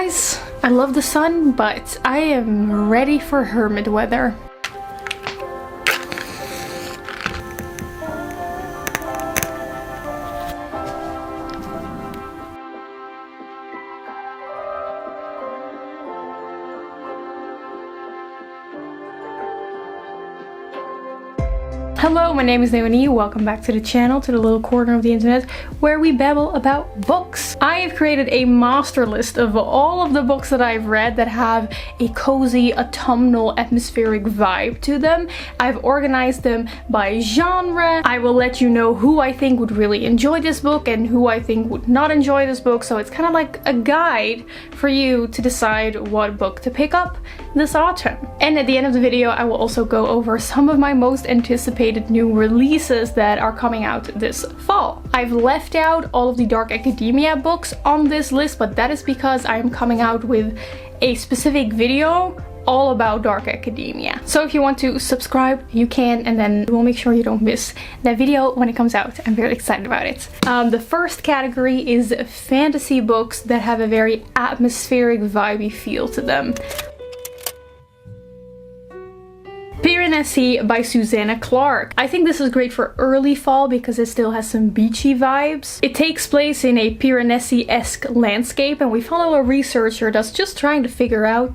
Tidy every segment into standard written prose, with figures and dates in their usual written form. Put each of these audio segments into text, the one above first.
guys, I love the sun, but I am ready for hermit weather. Hello, my name is Leonie. Welcome back to the channel, to the little corner of the internet where we babble about books. I have created a master list of all of the books that I've read that have a cozy autumnal atmospheric vibe to them. I've organized them by genre. I will let you know who I think would really enjoy this book and who I think would not enjoy this book, so it's kind of like a guide for you to decide what book to pick up this autumn. And at the end of the video I will also go over some of my most anticipated new releases that are coming out this fall. I've left out all of the Dark Academia books on this list, but that is because I am coming out with a specific video all about Dark Academia. So if you want to subscribe, you can, and then we'll make sure you don't miss that video when it comes out. I'm very excited about it. The first category is fantasy books that have a very atmospheric, vibey feel to them. Piranesi by Susanna Clarke. I think this is great for early fall because it still has some beachy vibes. It takes place in a Piranesi-esque landscape, and we follow a researcher that's just trying to figure out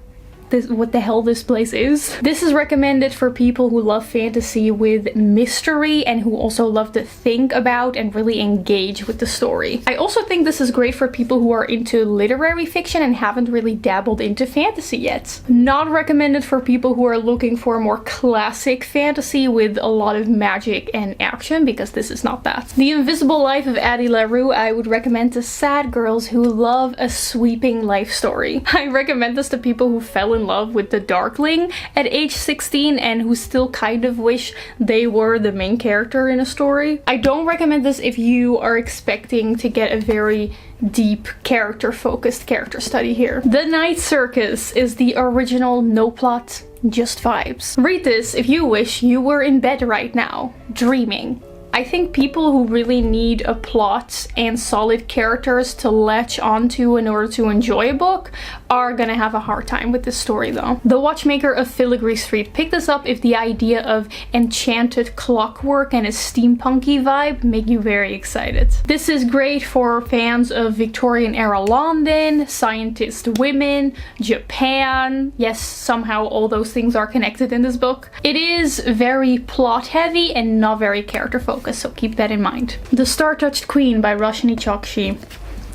what the hell this place is. This is recommended for people who love fantasy with mystery and who also love to think about and really engage with the story. I also think this is great for people who are into literary fiction and haven't really dabbled into fantasy yet. Not recommended for people who are looking for more classic fantasy with a lot of magic and action, because this is not that. The Invisible Life of Addie LaRue I would recommend to sad girls who love a sweeping life story. I recommend this to people who fell in love with the Darkling at age 16 and who still kind of wish they were the main character in a story. I don't recommend this if you are expecting to get a very deep character-focused character study here. The Night Circus is the original no plot, just vibes. Read this if you wish you were in bed right now, dreaming. I think people who really need a plot and solid characters to latch onto in order to enjoy a book are gonna have a hard time with this story though. The Watchmaker of Filigree Street. Pick this up if the idea of enchanted clockwork and a steampunky vibe make you very excited. This is great for fans of Victorian era London, scientist women, Japan. Yes, somehow all those things are connected in this book. It is very plot heavy and not very character focused, so keep that in mind. The Star-Touched Queen by Roshni Chokshi.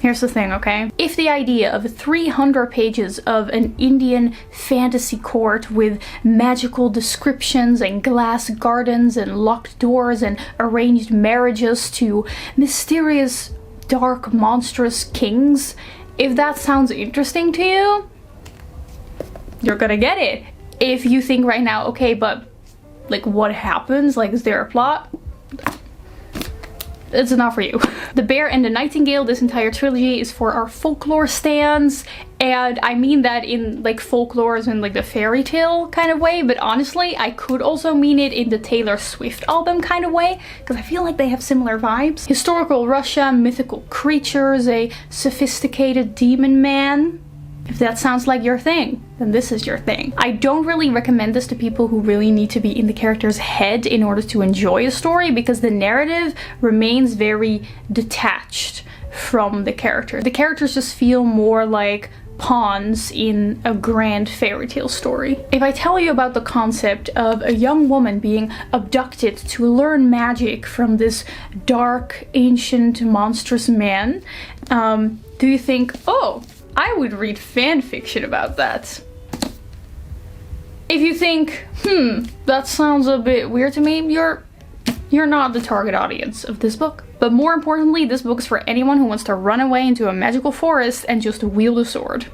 Here's the thing, okay? If the idea of 300 pages of an Indian fantasy court with magical descriptions and glass gardens and locked doors and arranged marriages to mysterious, dark, monstrous kings, if that sounds interesting to you, you're gonna get it. If you think right now, okay, but like what happens? Like, is there a plot? It's not for you. The Bear and the Nightingale, this entire trilogy is for our folklore stans, and I mean that in like folklore as in like the fairy tale kind of way, but honestly I could also mean it in the Taylor Swift album kind of way, because I feel like they have similar vibes. Historical Russia, mythical creatures, a sophisticated demon man. If that sounds like your thing, then this is your thing. I don't really recommend this to people who really need to be in the character's head in order to enjoy a story, because the narrative remains very detached from the character. The characters just feel more like pawns in a grand fairy tale story. If I tell you about the concept of a young woman being abducted to learn magic from this dark, ancient, monstrous man, do you think, oh, I would read fan fiction about that? If you think, that sounds a bit weird to me, you're not the target audience of this book. But more importantly, this book is for anyone who wants to run away into a magical forest and just wield a sword.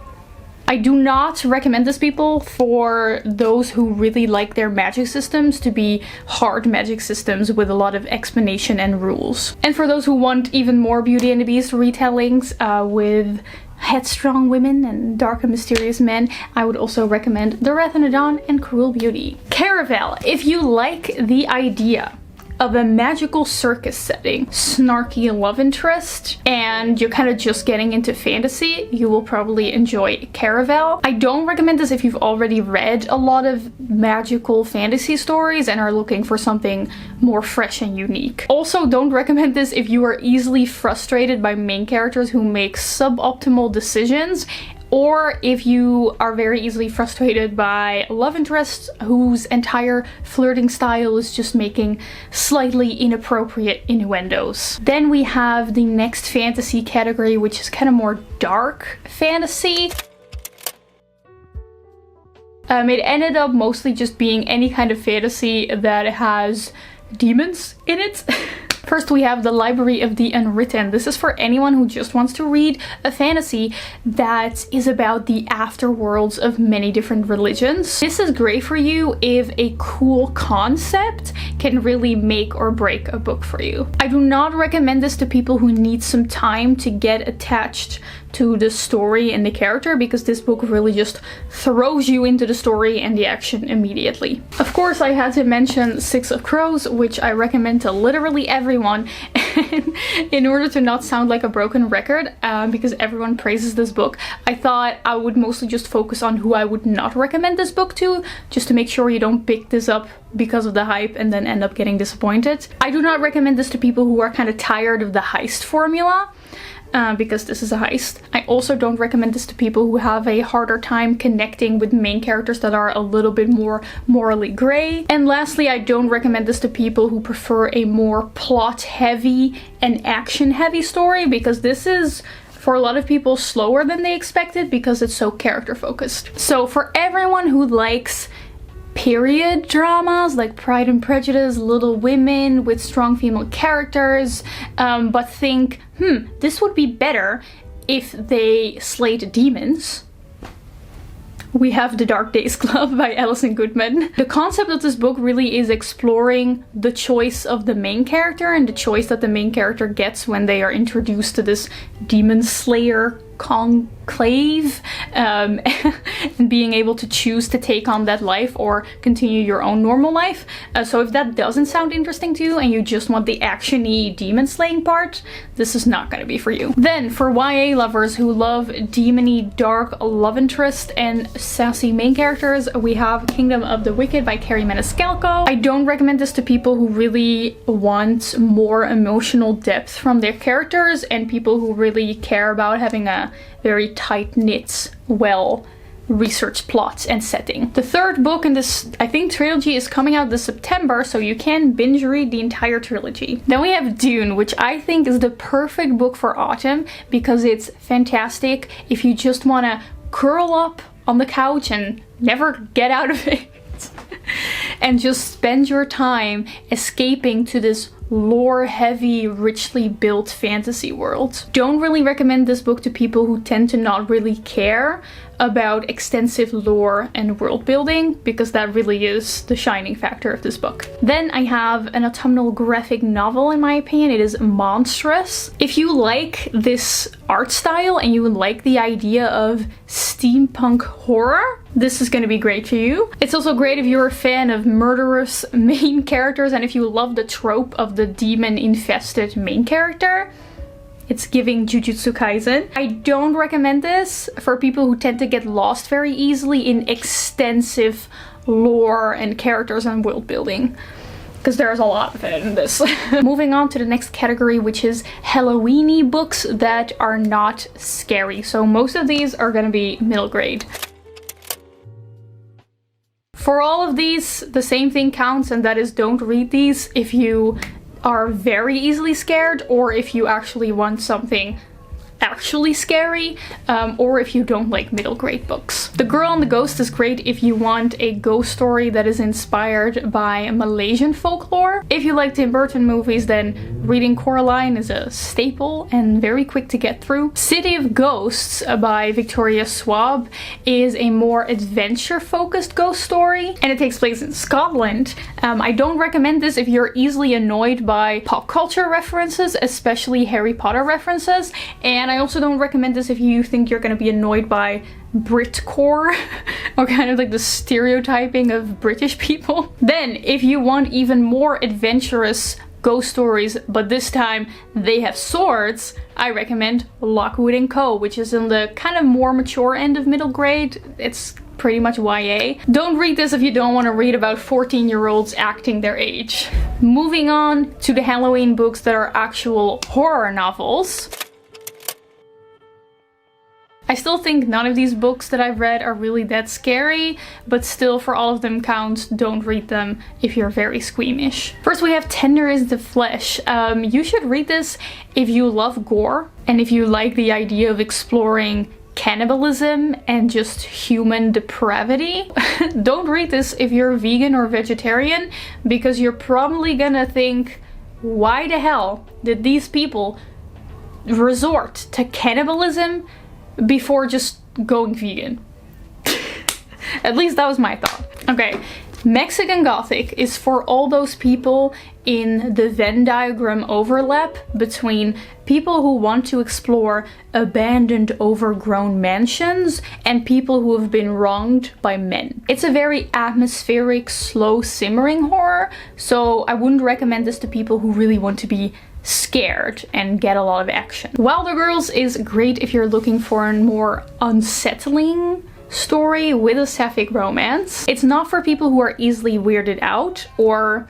I do not recommend this, people, for those who really like their magic systems to be hard magic systems with a lot of explanation and rules. And for those who want even more Beauty and the Beast retellings with headstrong women and dark and mysterious men, I would also recommend The Wrath of the Dawn and Cruel Beauty. Caraval, if you like the idea of a magical circus setting, snarky love interest, and you're kind of just getting into fantasy, you will probably enjoy Caravel. I don't recommend this if you've already read a lot of magical fantasy stories and are looking for something more fresh and unique. Also, don't recommend this if you are easily frustrated by main characters who make suboptimal decisions, or if you are very easily frustrated by love interests whose entire flirting style is just making slightly inappropriate innuendos. Then we have the next fantasy category, which is kind of more dark fantasy. It ended up mostly just being any kind of fantasy that has demons in it. First, we have the Library of the Unwritten. This is for anyone who just wants to read a fantasy that is about the afterworlds of many different religions. This is great for you if a cool concept can really make or break a book for you. I do not recommend this to people who need some time to get attached to the story and the character, because this book really just throws you into the story and the action immediately. Of course, I had to mention Six of Crows, which I recommend to literally everyone in order to not sound like a broken record, because everyone praises this book. I thought I would mostly just focus on who I would not recommend this book to, just to make sure you don't pick this up because of the hype and then end up getting disappointed. I do not recommend this to people who are kind of tired of the heist formula, because this is a heist. I also don't recommend this to people who have a harder time connecting with main characters that are a little bit more morally gray. And lastly, I don't recommend this to people who prefer a more plot heavy and action heavy story, because this is, for a lot of people, slower than they expected because it's so character focused. So for everyone who likes period dramas like Pride and Prejudice, Little Women with strong female characters, but think, this would be better if they slayed demons, we have The Dark Days Club by Alison Goodman. The concept of this book really is exploring the choice of the main character and the choice that the main character gets when they are introduced to this demon slayer conclave, and being able to choose to take on that life or continue your own normal life. So if that doesn't sound interesting to you and you just want the action-y demon slaying part, this is not going to be for you. Then for YA lovers who love demon-y dark love interest and sassy main characters, we have Kingdom of the Wicked by Carrie Maniscalco. I don't recommend this to people who really want more emotional depth from their characters and people who really care about having a very tight-knit, well-researched plot and setting. The third book in this, I think, trilogy is coming out this September, so you can binge read the entire trilogy. Then we have Dune, which I think is the perfect book for autumn because it's fantastic if you just want to curl up on the couch and never get out of it and just spend your time escaping to this lore-heavy, richly built fantasy world. Don't really recommend this book to people who tend to not really care about extensive lore and world building, because that really is the shining factor of this book. Then I have an autumnal graphic novel, in my opinion. It is Monstrous. If you like this art style and you like the idea of steampunk horror, this is going to be great for you. It's also great if you're a fan of murderous main characters and if you love the trope of the demon-infested main character. It's giving Jujutsu Kaisen. I don't recommend this for people who tend to get lost very easily in extensive lore and characters and world building, because there's a lot of it in this. Moving on to the next category, which is Halloween-y books that are not scary. So most of these are going to be middle grade. For all of these, the same thing counts, and that is don't read these if you are very easily scared, or if you actually want something actually scary, or if you don't like middle grade books. The Girl and the Ghost is great if you want a ghost story that is inspired by Malaysian folklore. If you like Tim Burton movies, then reading Coraline is a staple and very quick to get through. City of Ghosts by Victoria Schwab is a more adventure-focused ghost story, and it takes place in Scotland. I don't recommend this if you're easily annoyed by pop culture references, especially Harry Potter references, and I also don't recommend this if you think you're gonna be annoyed by Britcore or kind of like the stereotyping of British people. Then, if you want even more adventurous ghost stories, but this time they have swords, I recommend Lockwood and Co., which is in the kind of more mature end of middle grade. It's pretty much YA. Don't read this if you don't want to read about 14-year-olds acting their age. Moving on to the Halloween books that are actual horror novels. I still think none of these books that I've read are really that scary, but still, for all of them counts, don't read them if you're very squeamish. First we have Tender is the Flesh. You should read this if you love gore and if you like the idea of exploring cannibalism and just human depravity. Don't read this if you're vegan or vegetarian, because you're probably gonna think, why the hell did these people resort to cannibalism before just going vegan? At least that was my thought. Okay, Mexican Gothic is for all those people in the Venn diagram overlap between people who want to explore abandoned, overgrown mansions and people who have been wronged by men. It's a very atmospheric, slow simmering horror, so I wouldn't recommend this to people who really want to be scared and get a lot of action. Wilder Girls is great if you're looking for a more unsettling story with a sapphic romance. It's not for people who are easily weirded out, or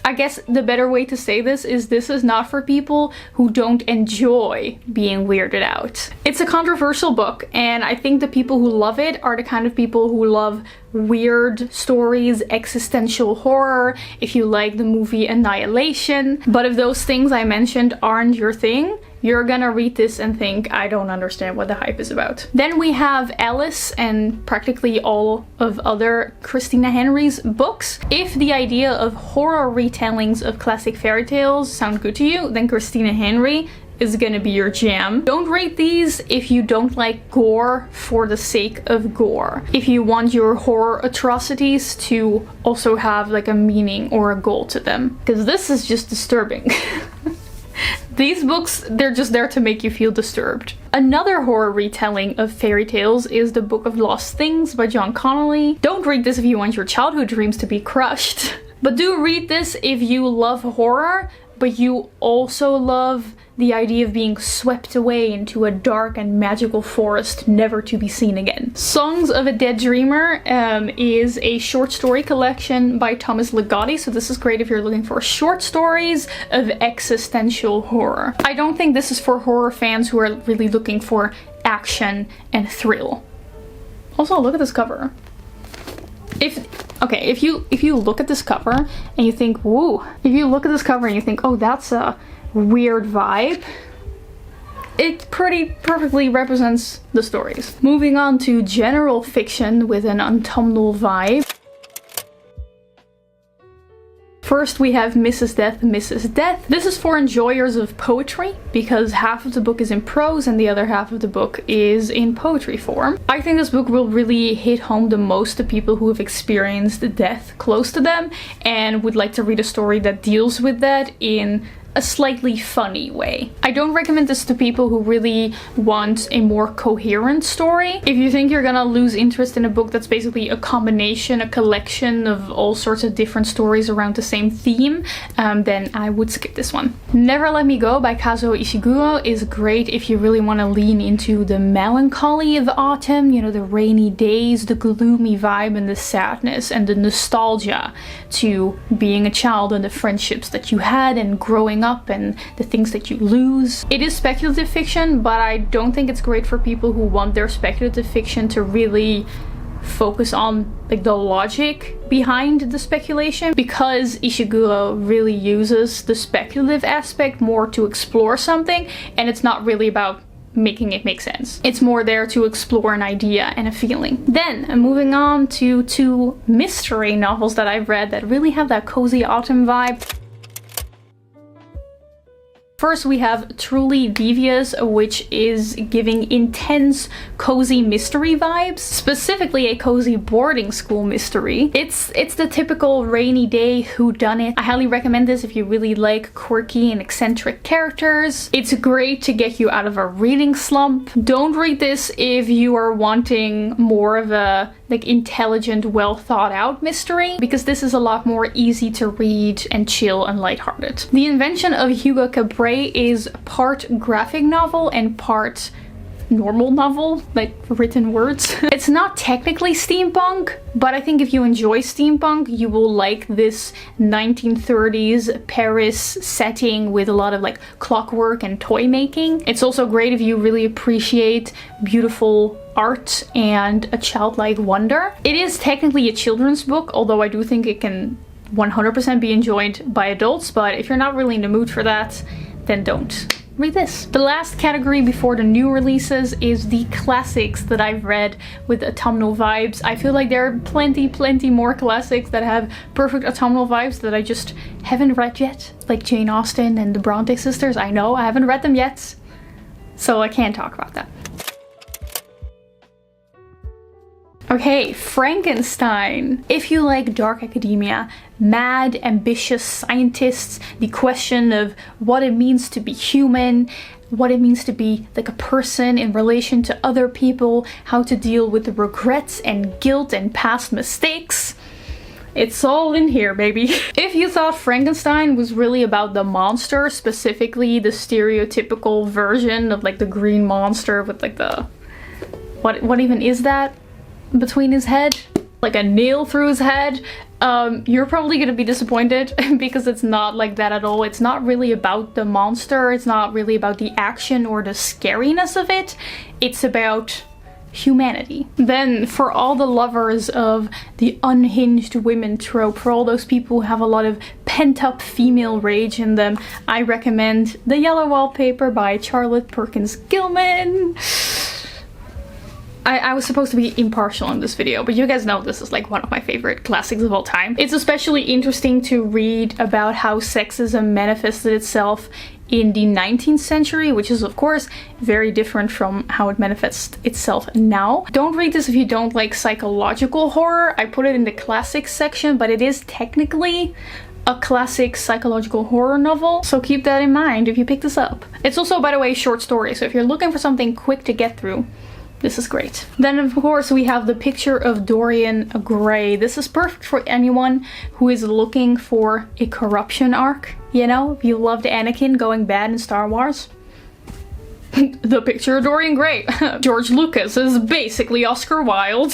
I guess the better way to say this is not for people who don't enjoy being weirded out. It's a controversial book, and I think the people who love it are the kind of people who love weird stories, existential horror, if you like the movie Annihilation. But if those things I mentioned aren't your thing, you're gonna read this and think, I don't understand what the hype is about. Then we have Alice and practically all of other Christina Henry's books. If the idea of horror retellings of classic fairy tales sound good to you, then Christina Henry is gonna be your jam. Don't read these if you don't like gore for the sake of gore. If you want your horror atrocities to also have like a meaning or a goal to them, because this is just disturbing. These books, they're just there to make you feel disturbed. Another horror retelling of fairy tales is The Book of Lost Things by John Connolly. Don't read this if you want your childhood dreams to be crushed. But do read this if you love horror, but you also love the idea of being swept away into a dark and magical forest never to be seen again. Songs of a Dead Dreamer is a short story collection by Thomas Ligotti, so this is great if you're looking for short stories of existential horror. I don't think this is for horror fans who are really looking for action and thrill. Also, look at this cover. If you look at this cover and you think, woo, if you look at this cover and you think, oh, that's a weird vibe, it pretty perfectly represents the stories. Moving on to general fiction with an autumnal vibe. First we have Mrs. Death, Mrs. Death. This is for enjoyers of poetry, because half of the book is in prose and the other half of the book is in poetry form. I think this book will really hit home the most to people who have experienced death close to them and would like to read a story that deals with that in a slightly funny way. I don't recommend this to people who really want a more coherent story. If you think you're gonna lose interest in a book that's basically a combination, a collection of all sorts of different stories around the same theme, then I would skip this one. Never Let Me Go by Kazuo Ishiguro is great if you really want to lean into the melancholy of autumn, you know, the rainy days, the gloomy vibe and the sadness and the nostalgia to being a child and the friendships that you had and growing up and the things that you lose. It is speculative fiction, but I don't think it's great for people who want their speculative fiction to really focus on like the logic behind the speculation, because Ishiguro really uses the speculative aspect more to explore something, and it's not really about making it make sense. It's more there to explore an idea and a feeling. Then, moving on to two mystery novels that I've read that really have that cozy autumn vibe. First, we have Truly Devious, which is giving intense, cozy mystery vibes, specifically a cozy boarding school mystery. It's the typical rainy day whodunit. I highly recommend this if you really like quirky and eccentric characters. It's great to get you out of a reading slump. Don't read this if you are wanting more of a intelligent, well thought out mystery, because this is a lot more easy to read and chill and lighthearted. The Invention of Hugo Cabret is part graphic novel and part normal novel, like written words. It's not technically steampunk, but I think if you enjoy steampunk, you will like this 1930s Paris setting with a lot of like clockwork and toy making. It's also great if you really appreciate beautiful art and a childlike wonder. It is technically a children's book, although I do think it can 100% be enjoyed by adults, but if you're not really in the mood for that, then don't read this. The last category before the new releases is the classics that I've read with autumnal vibes. I feel like there are plenty more classics that have perfect autumnal vibes that I just haven't read yet, like Jane Austen and the Bronte sisters. I know I haven't read them yet, so I can't talk about that. Okay, Frankenstein. If you like dark academia, mad, ambitious scientists, the question of what it means to be human, what it means to be like a person in relation to other people, how to deal with the regrets and guilt and past mistakes, it's all in here, baby. If you thought Frankenstein was really about the monster, specifically the stereotypical version of like the green monster with like the... What even is that? Between his head, like a nail through his head, you're probably gonna be disappointed because it's not like that at all. It's not really about the monster, it's not really about the action or the scariness of it, it's about humanity. Then for all the lovers of the unhinged women trope, for all those people who have a lot of pent-up female rage in them, I recommend The Yellow Wallpaper by Charlotte Perkins Gilman. I was supposed to be impartial in this video, but you guys know this is like one of my favorite classics of all time. It's especially interesting to read about how sexism manifested itself in the 19th century, which is of course very different from how it manifests itself now. Don't read this if you don't like psychological horror. I put it in the classics section, but it is technically a classic psychological horror novel, so keep that in mind if you pick this up. It's also, by the way, short story, so if you're looking for something quick to get through, this is great. Then of course we have The Picture of Dorian Gray. This is perfect for anyone who is looking for a corruption arc. You know, if you loved Anakin going bad in Star Wars. The Picture of Dorian Gray. George Lucas is basically Oscar Wilde.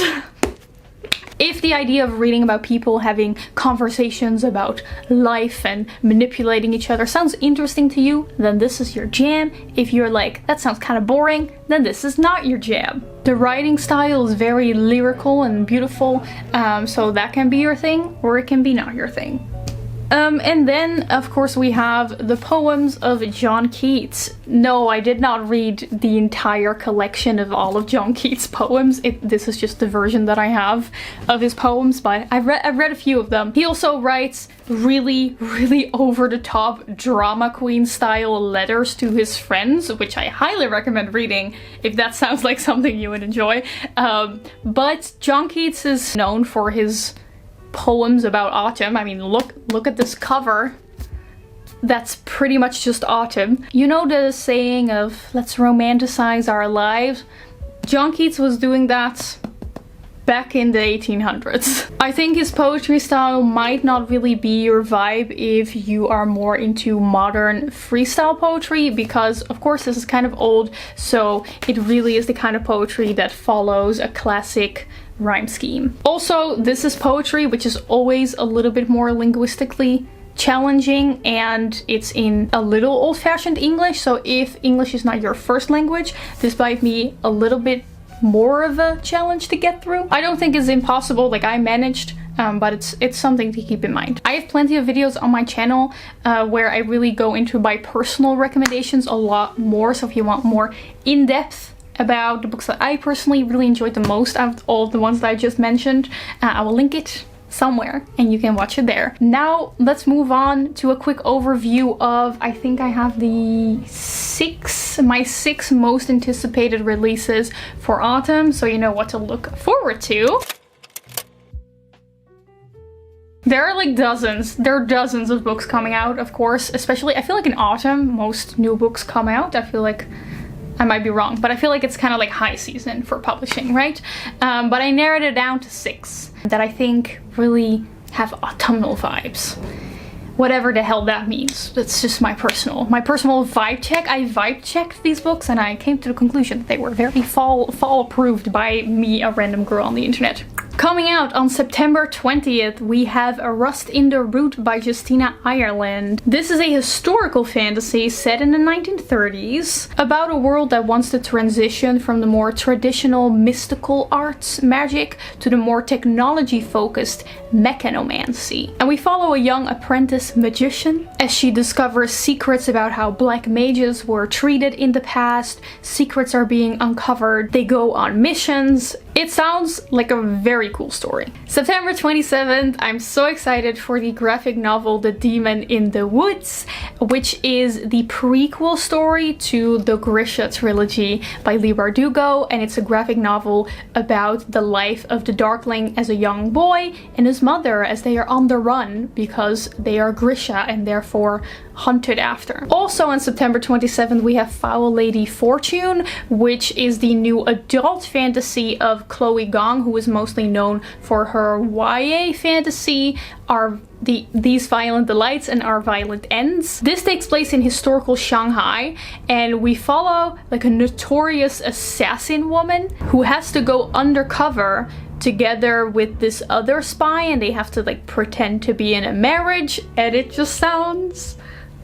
If the idea of reading about people having conversations about life and manipulating each other sounds interesting to you, then this is your jam. If you're like, that sounds kind of boring, then this is not your jam. The writing style is very lyrical and beautiful, so that can be your thing, or it can be not your thing. And then, of course, we have the poems of John Keats. No, I did not read the entire collection of all of John Keats' poems. This is just the version that I have of his poems, but I've read a few of them. He also writes really over-the-top drama queen style letters to his friends, which I highly recommend reading if that sounds like something you would enjoy. But John Keats is known for his poems about autumn. I mean, look at this cover. That's pretty much just autumn. You know the saying of let's romanticize our lives? John Keats was doing that back in the 1800s. I think his poetry style might not really be your vibe if you are more into modern freestyle poetry, because of course this is kind of old, so it really is the kind of poetry that follows a classic rhyme scheme. Also, this is poetry which is always a little bit more linguistically challenging, and it's in a little old-fashioned English, so if English is not your first language, this might be a little bit more of a challenge to get through. I don't think it's impossible, like I managed, but it's something to keep in mind. I have plenty of videos on my channel where I really go into my personal recommendations a lot more, so if you want more in-depth about the books that I personally really enjoyed the most out of all the ones that I just mentioned, I will link it somewhere and you can watch it there. Now let's move on to a quick overview of, I think I have my six most anticipated releases for autumn, so you know what to look forward to. There are like dozens. There are dozens of books coming out, of course, especially I feel like in autumn most new books come out. I feel like I might be wrong, but I feel like it's kind of like high season for publishing, right? But I narrowed it down to 6 that I think really have autumnal vibes. Whatever the hell that means. That's just my personal vibe check. I vibe checked these books and I came to the conclusion that they were very fall approved by me, a random girl on the internet. Coming out on September 20th, we have A Rust in the Root by Justina Ireland. This is a historical fantasy set in the 1930s about a world that wants to transition from the more traditional mystical arts magic to the more technology-focused mechanomancy. And we follow a young apprentice magician as she discovers secrets about how black mages were treated in the past. Secrets are being uncovered. They go on missions. It sounds like a very cool story. September 27th, I'm so excited for the graphic novel The Demon in the Woods, which is the prequel story to the Grisha trilogy by Leigh Bardugo, and it's a graphic novel about the life of the Darkling as a young boy and his mother as they are on the run because they are Grisha and therefore hunted after. Also on September 27th, we have Foul Lady Fortune, which is the new adult fantasy of Chloe Gong, who is mostly known for her YA fantasy, These Violent Delights and Our Violent Ends. This takes place in historical Shanghai, and we follow like a notorious assassin woman who has to go undercover together with this other spy, and they have to like pretend to be in a marriage, and it just sounds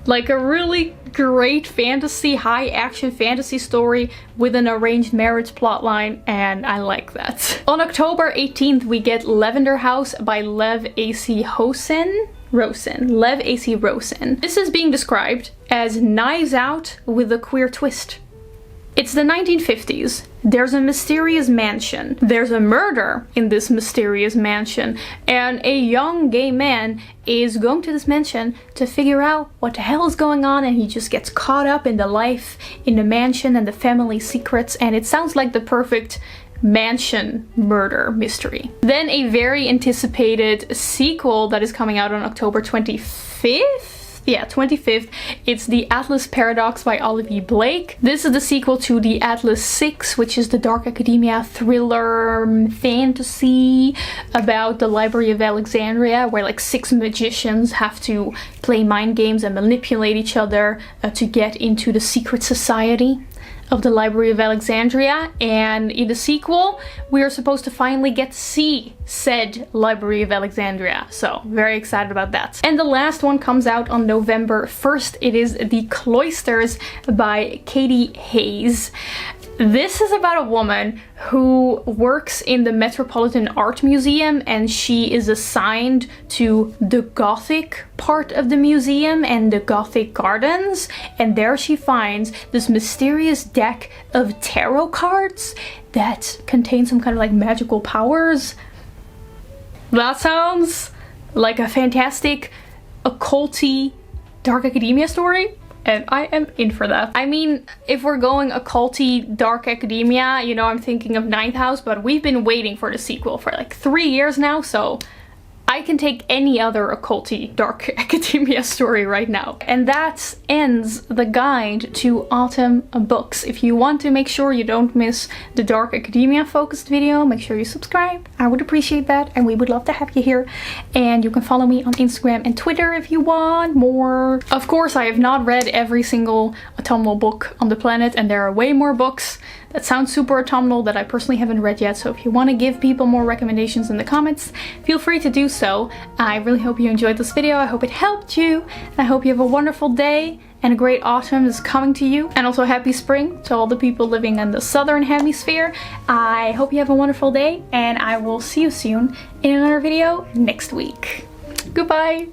like a really great fantasy, high action fantasy story with an arranged marriage plotline, and I like that. On October 18th, we get Lavender House by Lev A.C. Lev A.C. Rosen. This is being described as Knives Out with a queer twist. It's the 1950s. There's a mysterious mansion. There's a murder in this mysterious mansion, and a young gay man is going to this mansion to figure out what the hell is going on, and he just gets caught up in the life in the mansion and the family secrets, and it sounds like the perfect mansion murder mystery. Then a very anticipated sequel that is coming out on October 25th. Yeah, 25th. It's The Atlas Paradox by Olivia Blake. This is the sequel to The Atlas 6, which is the dark academia thriller fantasy about the Library of Alexandria, where like 6 magicians have to play mind games and manipulate each other to get into the secret society of the Library of Alexandria. And in the sequel, we are supposed to finally get to see said Library of Alexandria. So very excited about that. And the last one comes out on November 1st. It is The Cloisters by Katie Hayes. This is about a woman who works in the Metropolitan Art Museum, and she is assigned to the Gothic part of the museum and the Gothic gardens, and there she finds this mysterious deck of tarot cards that contain some kind of like magical powers. That sounds like a fantastic occulty dark academia story, and I am in for that. I mean, if we're going occulty dark academia, you know, I'm thinking of Ninth House, but we've been waiting for the sequel for like 3 years now, so I can take any other occulty dark academia story right now. And that ends the guide to autumn books. If you want to make sure you don't miss the dark academia focused video, make sure you subscribe. I would appreciate that, and we would love to have you here. And you can follow me on Instagram and Twitter if you want more. Of course, I have not read every single autumnal book on the planet, and there are way more books that sound super autumnal that I personally haven't read yet. So if you want to give people more recommendations in the comments, feel free to do so. I really hope you enjoyed this video. I hope it helped you. And I hope you have a wonderful day and a great autumn is coming to you. And also happy spring to all the people living in the southern hemisphere. I hope you have a wonderful day, and I will see you soon in another video next week. Goodbye.